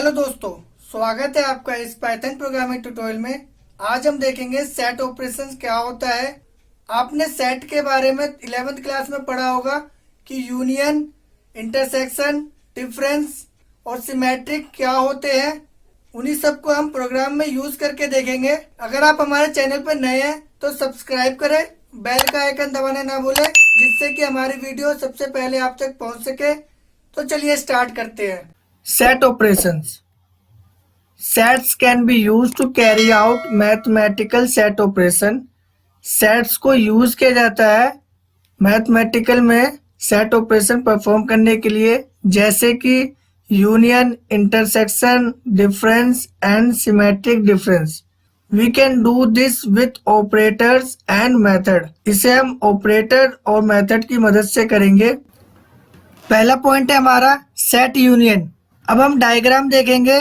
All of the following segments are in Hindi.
हेलो दोस्तों, स्वागत है आपका इस पाइथन प्रोग्रामिंग ट्यूटोरियल में। आज हम देखेंगे सेट ऑपरेशंस क्या होता है। आपने सेट के बारे में 11th क्लास में पढ़ा होगा कि यूनियन, इंटरसेक्शन, डिफरेंस और सिमेट्रिक क्या होते हैं। उन्हीं सब को हम प्रोग्राम में यूज करके देखेंगे। अगर आप हमारे चैनल पर नए हैं तो सब्सक्राइब करें, बेल का आइकन दबाना ना भूलें, जिससे कि हमारी वीडियो सबसे पहले आप तक पहुंच सके। तो चलिए स्टार्ट करते हैं। Set operations. Sets can be used to carry out mathematical set operation. Sets को यूज किया जाता है मैथमेटिकल में सेट ऑपरेशन परफॉर्म करने के लिए, जैसे कि union, intersection, difference and symmetric difference. We can do this with operators and method. इसे हम ऑपरेटर और मेथड की मदद से करेंगे। पहला पॉइंट है हमारा सेट यूनियन। अब हम डायग्राम देखेंगे।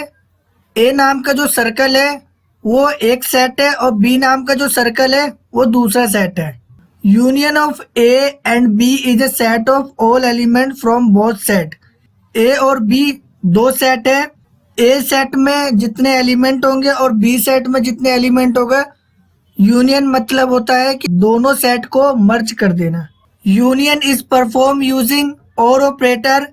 ए नाम का जो सर्कल है वो एक सेट है और बी नाम का जो सर्कल है वो दूसरा सेट है। Union of A and B is a set of all element from both set. A और बी दो सेट है। ए सेट में जितने एलिमेंट होंगे और बी सेट में जितने एलिमेंट होंगे। यूनियन मतलब होता है कि दोनों सेट को मर्ज कर देना। यूनियन इज परफॉर्म यूजिंग और ऑपरेटर।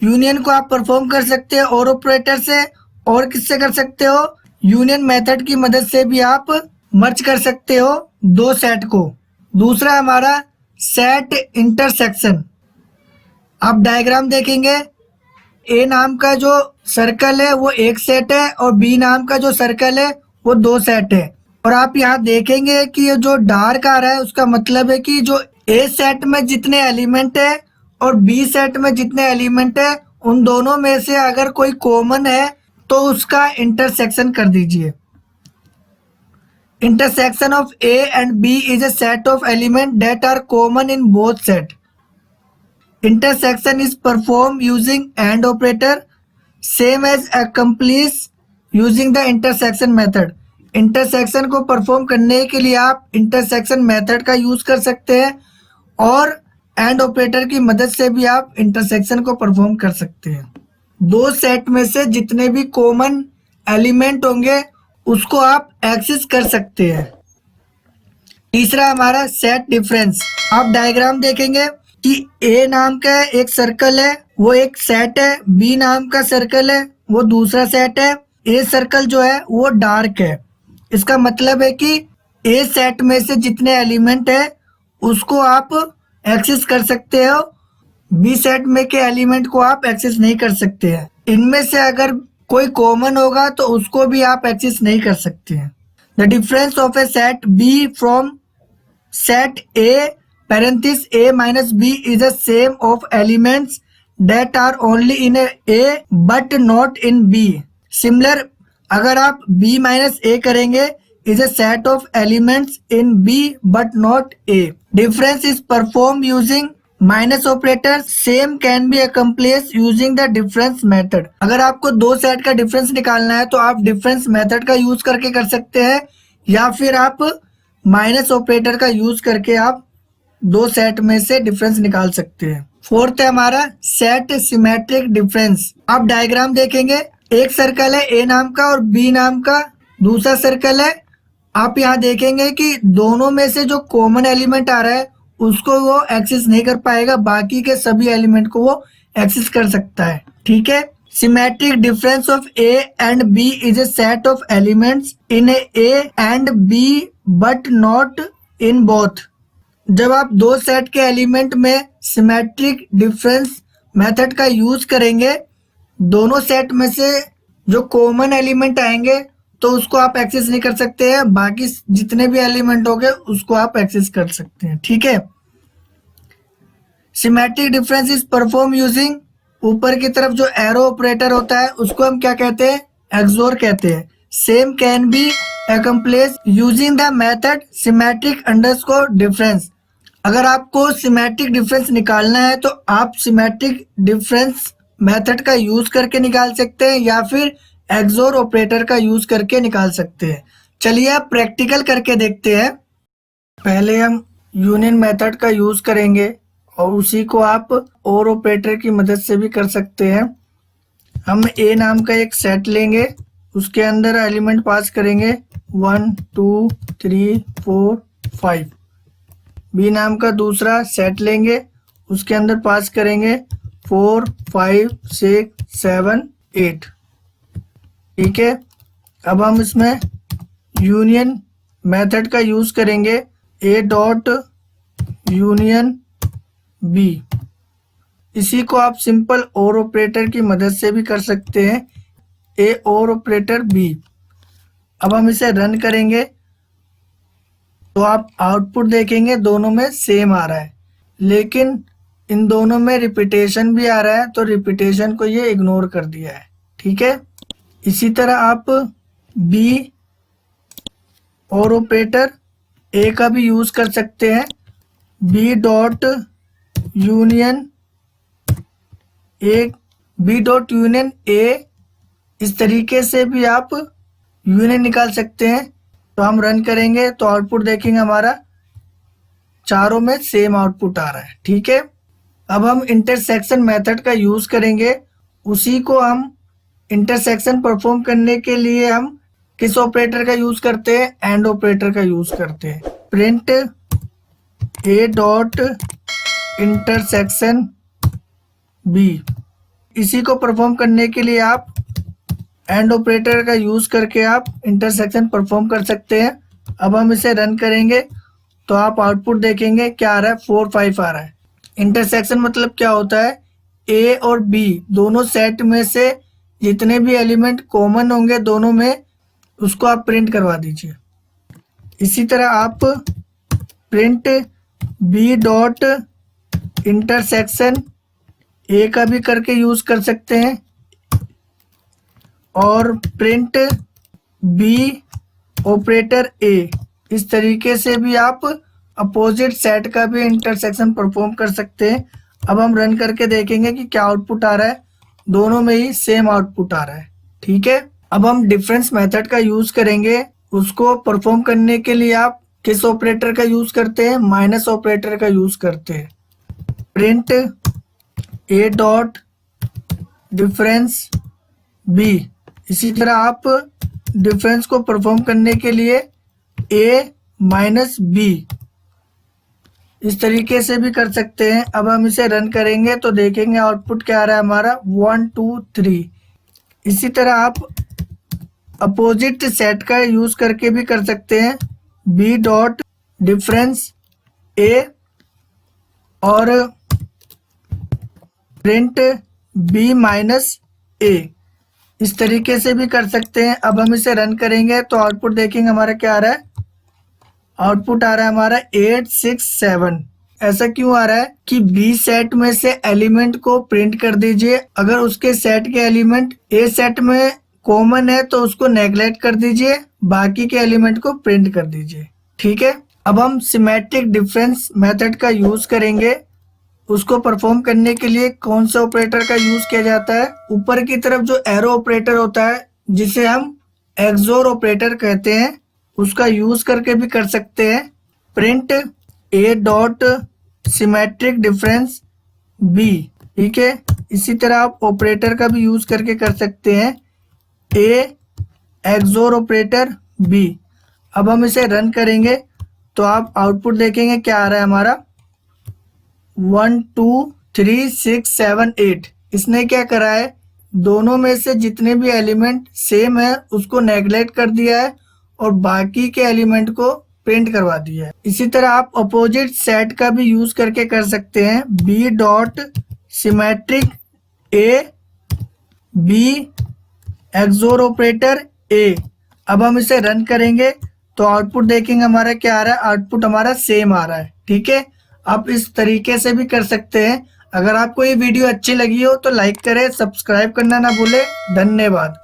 यूनियन को आप परफॉर्म कर सकते हो और ऑपरेटर से, और किससे कर सकते हो, यूनियन मेथड की मदद से भी आप मर्ज कर सकते हो दो सेट को। दूसरा हमारा सेट इंटरसेक्शन। आप डायग्राम देखेंगे। ए नाम का जो सर्कल है वो एक सेट है और बी नाम का जो सर्कल है वो दो सेट है। और आप यहाँ देखेंगे कि ये जो डार्क आ रहा है उसका मतलब है कि जो ए सेट में जितने एलिमेंट है और बी सेट में जितने एलिमेंट है उन दोनों में से अगर कोई कॉमन है तो उसका इंटरसेक्शन कर दीजिए। Intersection of A and B is a set of element that are common in both set. Intersection is perform using and operator same as accomplish using the intersection method. Intersection को परफॉर्म करने के लिए आप इंटरसेक्शन मेथड का यूज कर सकते हैं और एंड ऑपरेटर की मदद से भी आप इंटरसेक्शन को परफॉर्म कर सकते हैं। दो सेट में से जितने भी कॉमन एलिमेंट होंगे उसको आप एक्सेस कर सकते हैं। तीसरा हमारा सेट डिफरेंस। आप डायग्राम देखेंगे कि ए नाम का एक सर्कल है वो एक सेट है, बी नाम का सर्कल है वो दूसरा सेट है। ए सर्कल जो है वो डार्क है। इसका मतलब है कि ए सेट में से जितने एलिमेंट है उसको आप एक्सेस कर सकते हो, बी सेट में के एलिमेंट को आप एक्सेस नहीं कर सकते हैं। इनमें से अगर कोई कॉमन होगा तो उसको भी आप एक्सेस नहीं कर सकते हैं। The difference of A set B from set A parenthesis A minus B is the same of elements that are only in A but not in B. Similar, अगर आप बी माइनस ए करेंगे is a set of elements in B but not A. Difference is performed using minus operator. Same can be accomplished using the difference method. अगर आपको दो सेट का डिफरेंस निकालना है तो आप डिफरेंस मेथड का यूज करके कर सकते हैं या फिर आप माइनस ऑपरेटर का यूज करके आप दो सेट में से डिफरेंस निकाल सकते हैं। फोर्थ है हमारा सेट सिमेट्रिक डिफरेंस। आप डायग्राम देखेंगे, एक सर्कल है ए नाम का और बी नाम का दूसरा सर्कल है। आप यहाँ देखेंगे कि दोनों में से जो कॉमन एलिमेंट आ रहा है उसको वो एक्सेस नहीं कर पाएगा, बाकी के सभी एलिमेंट को वो एक्सेस कर सकता है। ठीक है। Symmetric difference of A and B is a set of elements in A and B but not in both. जब आप दो सेट के एलिमेंट में सिमेट्रिक डिफरेंस मेथड का यूज करेंगे, दोनों सेट में से जो कॉमन एलिमेंट आएंगे तो उसको आप एक्सेस नहीं कर सकते हैं, बाकी जितने भी एलिमेंट होंगे उसको आप एक्सेस कर सकते हैं। ठीक है। Symmetric difference is perform using, ऊपर की तरफ जो एरो ऑपरेटर होता है उसको हम क्या कहते हैं, एक्सोर कहते हैं। Same can be accomplish using the method symmetric underscore difference. अगर आपको सिमेट्रिक डिफरेंस निकालना है तो आप सिमेट्रिक डिफरेंस मेथड का यूज करके निकाल सकते हैं या फिर एक्सोर ऑपरेटर का यूज करके निकाल सकते हैं। चलिए आप प्रैक्टिकल करके देखते हैं। पहले हम यूनियन मेथड का यूज करेंगे और उसी को आप और ऑपरेटर की मदद से भी कर सकते हैं। हम ए नाम का एक सेट लेंगे, उसके अंदर एलिमेंट पास करेंगे 1 2 3 4 5। बी नाम का दूसरा सेट लेंगे, उसके अंदर पास करेंगे 4 5 6 7 8। ठीक है, अब हम इसमें यूनियन मेथड का यूज करेंगे, ए डॉट यूनियन बी। इसी को आप सिंपल और ऑपरेटर की मदद से भी कर सकते हैं, ए और ऑपरेटर बी। अब हम इसे रन करेंगे तो आप आउटपुट देखेंगे दोनों में सेम आ रहा है, लेकिन इन दोनों में रिपीटेशन भी आ रहा है, तो रिपीटेशन को ये इग्नोर कर दिया है। ठीक है, इसी तरह आप बी और ऑपरेटर ए का भी यूज कर सकते हैं, B dot union A, B dot union A. इस तरीके से भी आप यूनियन निकाल सकते हैं। तो हम रन करेंगे तो आउटपुट देखेंगे हमारा चारों में सेम आउटपुट आ रहा है। ठीक है, अब हम इंटरसेक्शन मेथड का यूज करेंगे। उसी को हम इंटरसेक्शन परफॉर्म करने के लिए हम किस ऑपरेटर का यूज करते हैं, एंड ऑपरेटर का यूज करते हैं। Print A dot intersection B, इसी को परफॉर्म करने के लिए आप एंड ऑपरेटर का यूज करके आप इंटरसेक्शन परफॉर्म कर सकते हैं। अब हम इसे रन करेंगे तो आप आउटपुट देखेंगे क्या आ रहा है, 4 5 आ रहा है। इंटरसेक्शन मतलब क्या होता है, ए और बी दोनों सेट में से जितने भी एलिमेंट कॉमन होंगे दोनों में, उसको आप प्रिंट करवा दीजिए। इसी तरह आप print B dot intersection A का भी करके यूज कर सकते हैं, और प्रिंट बी ऑपरेटर ए, इस तरीके से भी आप अपोजिट सेट का भी इंटरसेक्शन परफॉर्म कर सकते हैं। अब हम रन करके देखेंगे कि क्या आउटपुट आ रहा है, दोनों में ही सेम आउटपुट आ रहा है। ठीक है, अब हम डिफरेंस मेथड का यूज करेंगे। उसको परफॉर्म करने के लिए आप किस ऑपरेटर का यूज करते हैं, माइनस ऑपरेटर का यूज करते हैं। Print A dot difference B, इसी तरह आप डिफरेंस को परफॉर्म करने के लिए ए माइनस बी, इस तरीके से भी कर सकते हैं। अब हम इसे रन करेंगे तो देखेंगे आउटपुट क्या आ रहा है हमारा, 1 2 3। इसी तरह आप अपोजिट सेट का यूज करके भी कर सकते हैं, बी डॉट डिफरेंस ए और प्रिंट बी माइनस ए, इस तरीके से भी कर सकते हैं। अब हम इसे रन करेंगे तो आउटपुट देखेंगे हमारा क्या आ रहा है, आउटपुट आ रहा है हमारा 8 6 7। ऐसा क्यों आ रहा है कि बी सेट में से एलिमेंट को प्रिंट कर दीजिए, अगर उसके सेट के एलिमेंट ए सेट में कॉमन है तो उसको नेग्लेक्ट कर दीजिए, बाकी के एलिमेंट को प्रिंट कर दीजिए। ठीक है, अब हम सिमेट्रिक डिफरेंस मेथड का यूज करेंगे। उसको परफॉर्म करने के लिए कौन सा ऑपरेटर का यूज किया जाता है, ऊपर की तरफ जो एरो ऑपरेटर होता है जिसे हम एक्सोर ऑपरेटर कहते हैं, उसका यूज करके भी कर सकते हैं। Print A dot symmetric difference B, ठीक है, इसी तरह आप ऑपरेटर का भी यूज करके कर सकते हैं, ए एक्सोर ऑपरेटर बी। अब हम इसे रन करेंगे तो आप आउटपुट देखेंगे क्या आ रहा है हमारा, 1 2 3 6 7 8। इसने क्या करा है, दोनों में से जितने भी एलिमेंट सेम है उसको नेग्लेक्ट कर दिया है और बाकी के एलिमेंट को प्रिंट करवा दिया है। इसी तरह आप अपोजिट सेट का भी यूज करके कर सकते हैं, B dot symmetric A B XOR operator A. अब हम इसे रन करेंगे तो आउटपुट देखेंगे हमारा क्या आ रहा है, आउटपुट हमारा सेम आ रहा है। ठीक है, आप इस तरीके से भी कर सकते हैं। अगर आपको ये वीडियो अच्छी लगी हो तो लाइक करें, सब्सक्राइब करना ना भूलें। धन्यवाद।